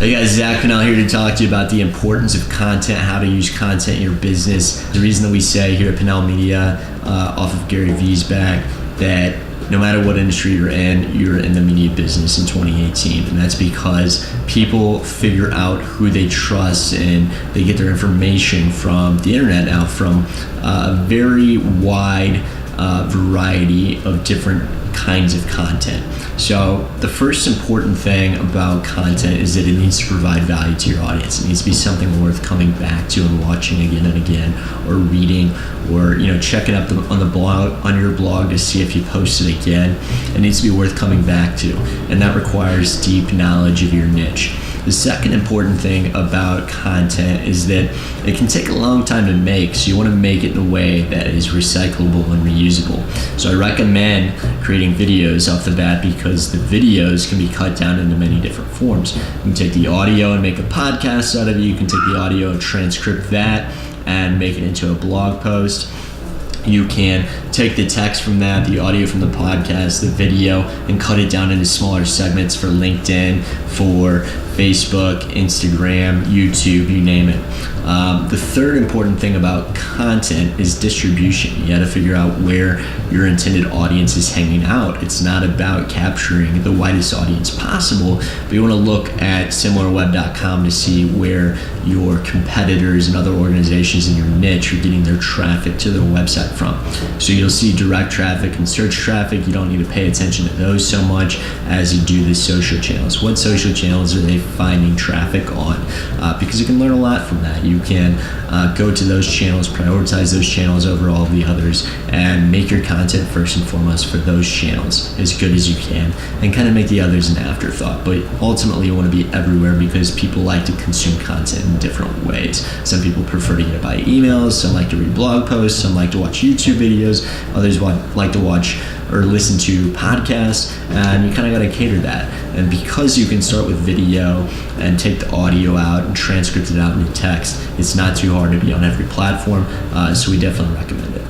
Hey guys, Zach Pinnell here to talk to you about the importance of content, how to use content in your business. The reason that we say here at Pinnell Media, off of Gary V's back, that no matter what industry you're in the media business in 2018. And that's because people figure out who they trust and they get their information from the internet now, from a very wide variety of different kinds of content. So the first important thing about content is that it needs to provide value to your audience. It needs to be something worth coming back to and watching again and again, or reading, or checking up on your blog to see if you post it again. It needs to be worth coming back to, and that requires deep knowledge of your niche. The second important thing about content is that it can take a long time to make, so you want to make it in a way that is recyclable and reusable. So I recommend creating videos off the bat because the videos can be cut down into many different forms. You can take the audio and make a podcast out of it. You can take the audio and transcript that and make it into a blog post. You can take the text from that, the audio from the podcast, the video, and cut it down into smaller segments for LinkedIn, for Facebook, Instagram, YouTube, you name it. The third important thing about content is distribution. You got to figure out where your intended audience is hanging out. It's not about capturing the widest audience possible, but you want to look at similarweb.com to see where your competitors and other organizations in your niche are getting their traffic to their website from. So you'll see direct traffic and search traffic. You don't need to pay attention to those so much as you do the social channels. What social channels are they finding traffic on? Because you can learn a lot from that. You can go to those channels, prioritize those channels over all of the others, and make your content first and foremost for those channels as good as you can, and kind of make the others an afterthought. But ultimately you want to be everywhere because people like to consume content in different ways. Some people prefer to get it by emails, some like to read blog posts, some like to watch YouTube videos, others like to watch or listen to podcasts, and you kind of got to cater that. And because you can start with video and take the audio out and transcript it out into text, it's not too hard to be on every platform, so we definitely recommend it.